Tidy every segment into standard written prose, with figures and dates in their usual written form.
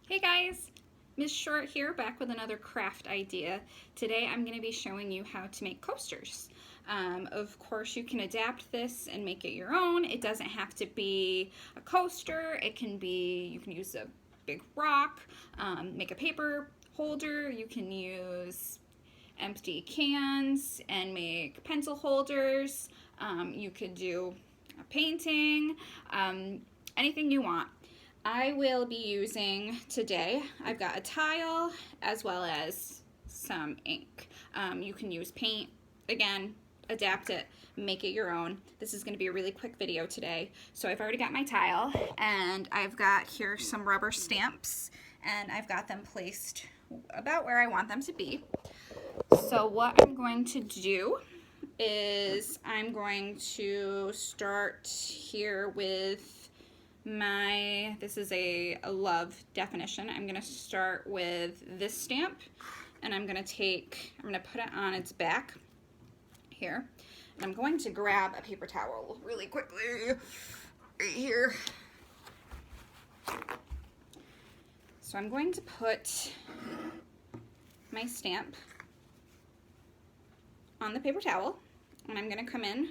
Hey guys, Ms. Short here, back with another craft idea. Today I'm going to be showing you how to make coasters. Of course, you can adapt this and make it your own. It doesn't have to be a coaster. It can be, you can use a big rock, make a paper holder. You can use empty cans and make pencil holders. You could do a painting, anything you want. I will be using today, I've got a tile as well as some ink. You can use paint, again, adapt it, make it your own. This is going to be a really quick video today. So I've already got my tile and I've got here some rubber stamps and I've got them placed about where I want them to be. So what I'm going to do is I'm going to start here with this is a love definition. I'm going to start with this stamp and I'm going to put it on its back here. And I'm going to grab a paper towel really quickly right here. So I'm going to put my stamp on the paper towel and I'm going to come in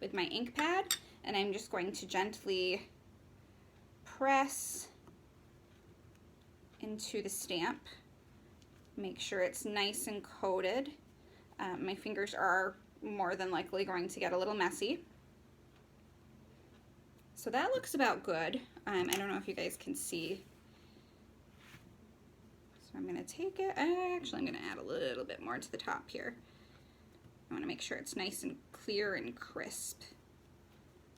with my ink pad and I'm just going to gently press into the stamp. Make sure it's nice and coated. My fingers are more than likely going to get a little messy. So that looks about good. I don't know if you guys can see. So I'm going to take it. Actually, I'm going to add a little bit more to the top here. I want to make sure it's nice and clear and crisp.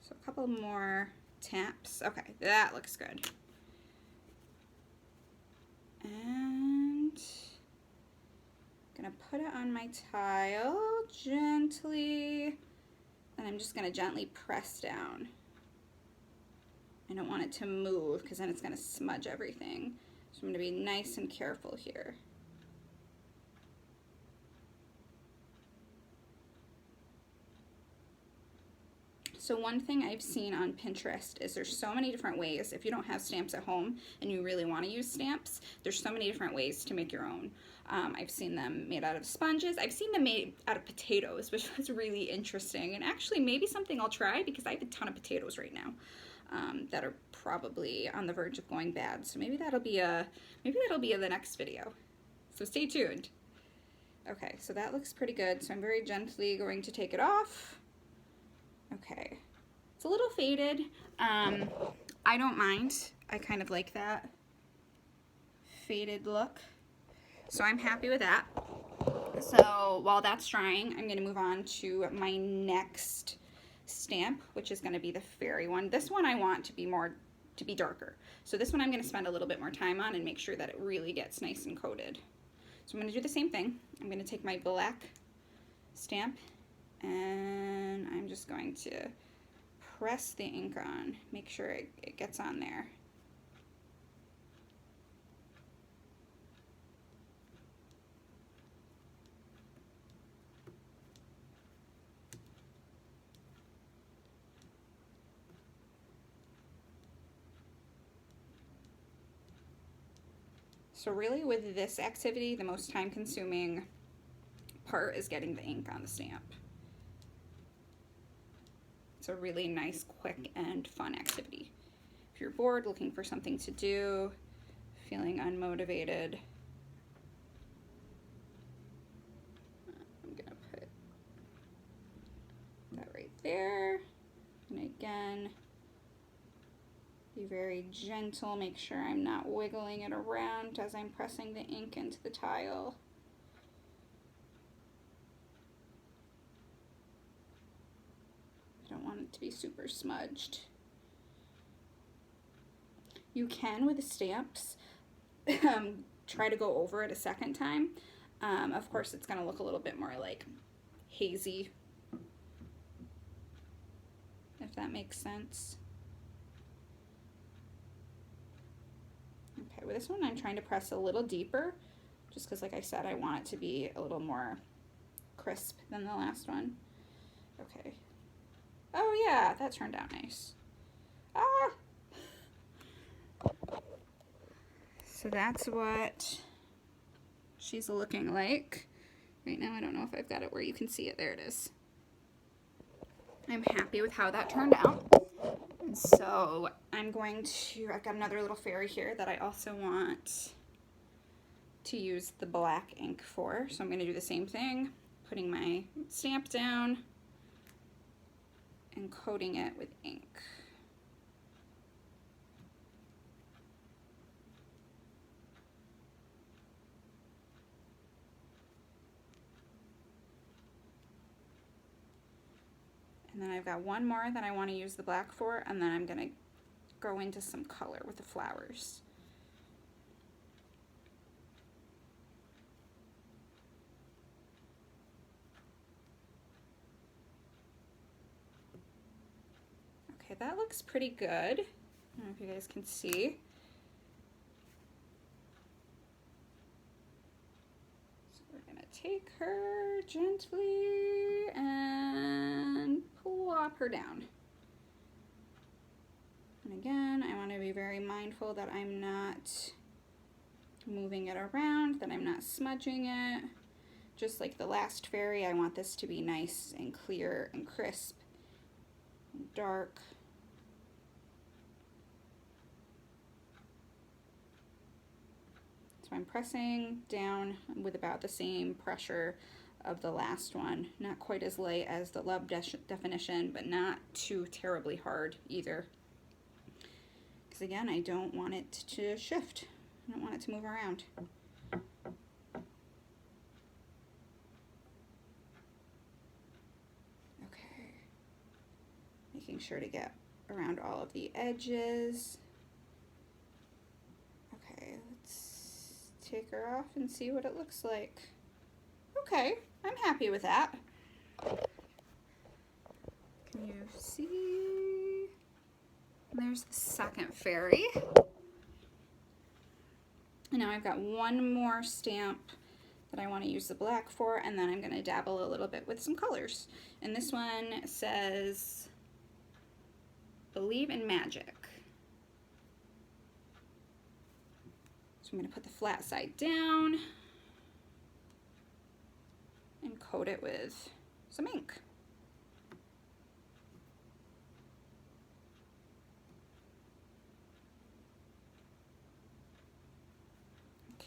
So a couple more taps. Okay, that looks good. And I'm gonna put it on my tile gently, and I'm just gonna gently press down. I don't want it to move because then it's gonna smudge everything. So I'm gonna be nice and careful here. So one thing I've seen on Pinterest is there's so many different ways. If you don't have stamps at home and you really want to use stamps, there's so many different ways to make your own. I've seen them made out of sponges. I've seen them made out of potatoes, which was really interesting. And actually maybe something I'll try because I have a ton of potatoes right now that are probably on the verge of going bad. So maybe that'll be the next video. So stay tuned. Okay, so that looks pretty good. So I'm very gently going to take it off. Okay, it's a little faded. I don't mind. I kind of like that faded look. So I'm happy with that. So while that's drying, I'm gonna move on to my next stamp, which is gonna be the fairy one. This one I want to be darker. So this one I'm gonna spend a little bit more time on and make sure that it really gets nice and coated. So I'm gonna do the same thing. I'm gonna take my black stamp and I'm just going to press the ink on, make sure it gets on there. So really with this activity, the most time-consuming part is getting the ink on the stamp. It's a really nice, quick, and fun activity. If you're bored, looking for something to do, feeling unmotivated, I'm gonna put that right there. And again, be very gentle, make sure I'm not wiggling it around as I'm pressing the ink into the tile. Don't want it to be super smudged. You can, with the stamps, try to go over it a second time. Of course, it's going to look a little bit more like hazy, if that makes sense. Okay, with this one, I'm trying to press a little deeper, just because, like I said, I want it to be a little more crisp than the last one. Okay. Oh yeah, that turned out nice. Ah! So that's what she's looking like. Right now, I don't know if I've got it where you can see it. There it is. I'm happy with how that turned out. And so I've got another little fairy here that I also want to use the black ink for. So I'm going to do the same thing, putting my stamp down and coating it with ink. And then I've got one more that I want to use the black for, and then I'm going to go into some color with the flowers. Okay, that looks pretty good. I don't know if you guys can see. So we're going to take her gently and plop her down. And again, I want to be very mindful that I'm not moving it around, that I'm not smudging it. Just like the last fairy, I want this to be nice and clear and crisp and dark. So I'm pressing down with about the same pressure of the last one. Not quite as light as the Love Definition, but not too terribly hard either. Because again, I don't want it to shift. I don't want it to move around. Okay. Making sure to get around all of the edges. Okay, let's take her off and see what it looks like. Okay, I'm happy with that. Can you see? There's the second fairy. And now I've got one more stamp that I want to use the black for, and then I'm going to dabble a little bit with some colors. And this one says, "Believe in Magic." So I'm going to put the flat side down and coat it with some ink.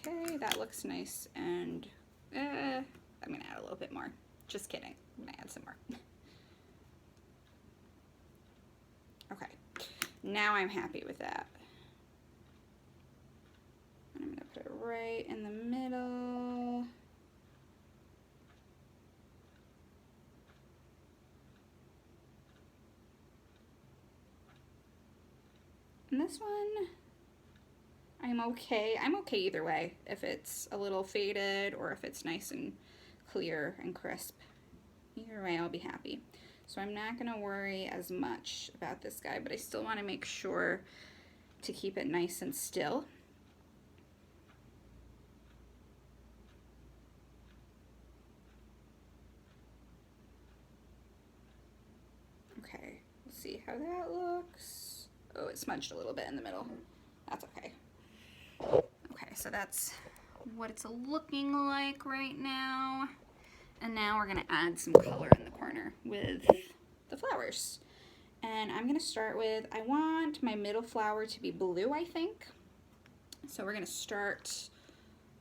Okay, that looks nice, and I'm gonna add a little bit more. Just kidding, I'm gonna add some more. Okay, now I'm happy with that. And I'm gonna put it right in the middle. And this one, I'm okay either way, if it's a little faded or if it's nice and clear and crisp. Either way, I'll be happy. So I'm not gonna worry as much about this guy, but I still wanna make sure to keep it nice and still. Okay, let's see how that looks. Oh, it smudged a little bit in the middle. That's okay. Okay, so that's what it's looking like right now. And now we're gonna add some color in the corner with the flowers. And I'm gonna start with, I want my middle flower to be blue, I think. So we're gonna start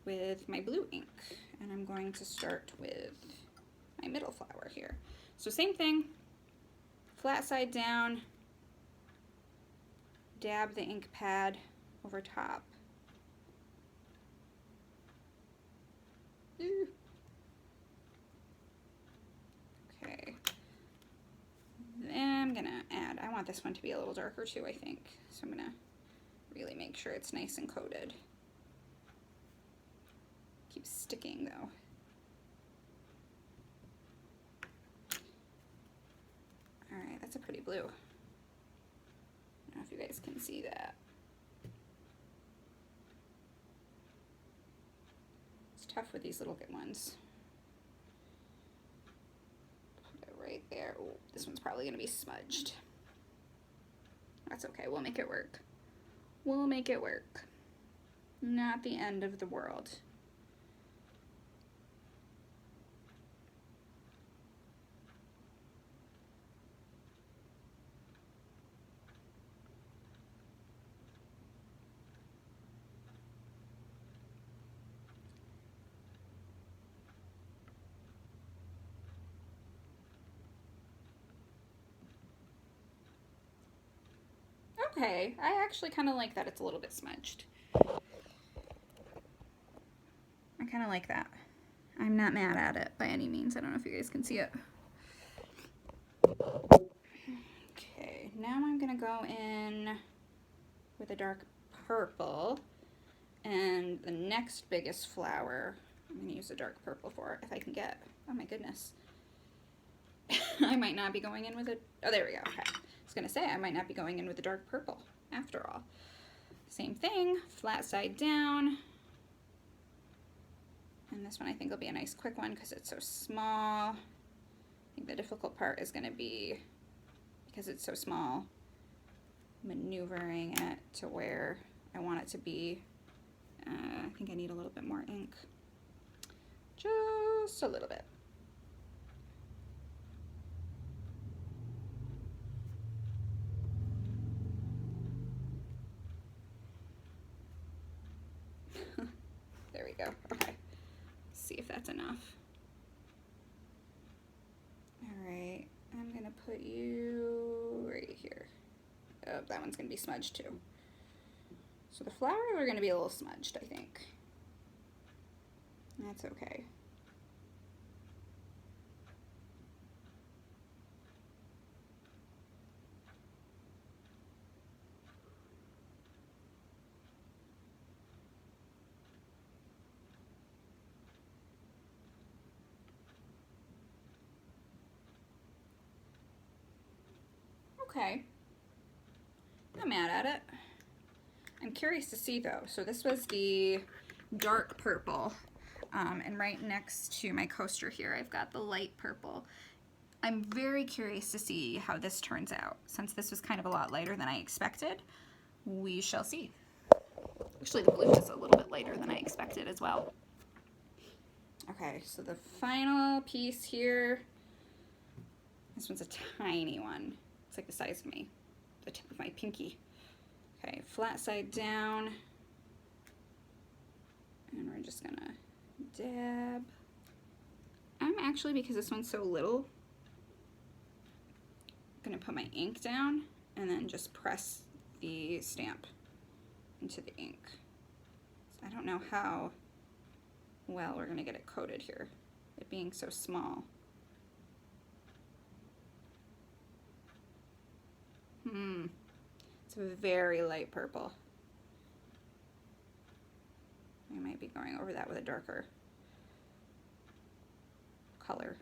with my blue ink. And I'm going to start with my middle flower here. So same thing, flat side down, dab the ink pad over top. Ooh. Okay. Then I'm gonna add, I want this one to be a little darker too, I think. So I'm gonna really make sure it's nice and coated. Keeps sticking though. All right, that's a pretty blue. I don't know if you guys can see that. It's tough with these little ones. Put it right there. Ooh, this one's probably gonna be smudged. That's okay, we'll make it work. We'll make it work. Not the end of the world. Okay, I actually kind of like that it's a little bit smudged. I kind of like that. I'm not mad at it by any means. I don't know if you guys can see it. Okay, now I'm gonna go in with a dark purple, and the next biggest flower I'm gonna use a dark purple for if I can get. Oh my goodness. I might not be going in with it. Oh, there we go. Okay. I was gonna say I might not be going in with the dark purple after all. Same thing, flat side down. And this one I think will be a nice quick one because it's so small. I think the difficult part is gonna be, because it's so small, maneuvering it to where I want it to be. I think I need a little bit more ink. Just a little bit. There we go. Okay. Let's see if that's enough. All right. I'm gonna put you right here. Oh, that one's gonna be smudged too. So the flowers are gonna be a little smudged, I think. That's okay. Okay. Not mad at it. I'm curious to see though. So this was the dark purple. And right next to my coaster here, I've got the light purple. I'm very curious to see how this turns out. Since this was kind of a lot lighter than I expected, we shall see. Actually, the blue is a little bit lighter than I expected as well. Okay, so the final piece here, this one's a tiny one. It's like the size of me, the tip of my pinky. Okay, flat side down. And we're just gonna dab. I'm actually, because this one's so little, gonna put my ink down and then just press the stamp into the ink. So I don't know how well we're gonna get it coated here, it being so small. It's a very light purple. I might be going over that with a darker color.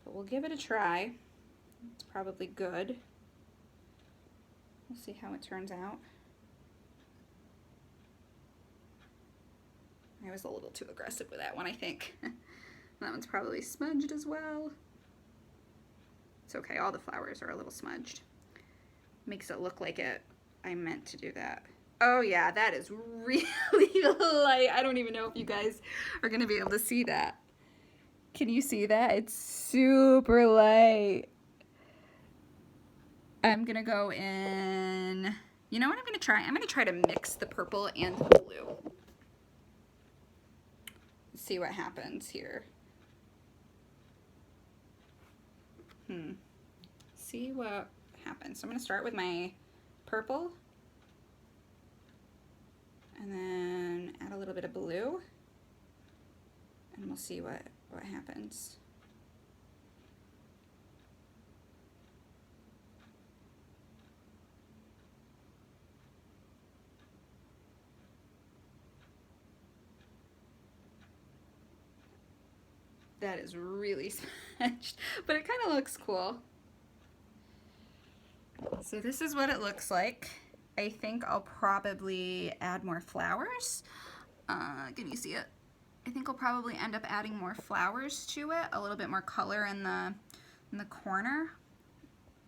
But we'll give it a try. It's probably good. We'll see how it turns out. I was a little too aggressive with that one, I think. That one's probably smudged as well. It's okay, all the flowers are a little smudged. Makes it look like I meant to do that. Oh yeah, that is really light. I don't even know if you guys are gonna be able to see that. Can you see that? It's super light. I'm gonna go in, you know what I'm gonna try? I'm gonna try to mix the purple and the blue. See what happens here. See what happens. So I'm gonna start with my purple and then add a little bit of blue and we'll see what happens. That is really smudged, but it kind of looks cool. So this is what it looks like. I think I'll probably add more flowers. Can you see it? I think I'll probably end up adding more flowers to it, a little bit more color in the corner.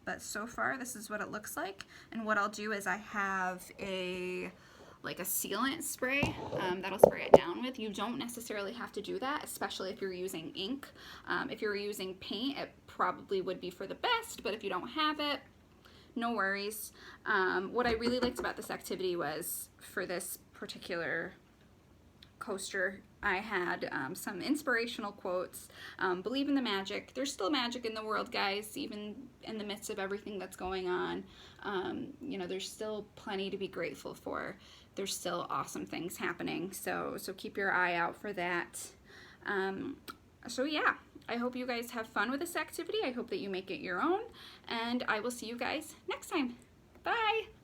But so far, this is what it looks like. And what I'll do is I have a like a sealant spray that'll spray it down with. You don't necessarily have to do that, especially if you're using ink. If you're using paint, it probably would be for the best, but if you don't have it, no worries. What I really liked about this activity was, for this particular coaster, I had some inspirational quotes. Believe in the magic. There's still magic in the world, guys, even in the midst of everything that's going on. You know, there's still plenty to be grateful for. There's still awesome things happening, so keep your eye out for that. So yeah, I hope you guys have fun with this activity. I hope that you make it your own, and I will see you guys next time. Bye!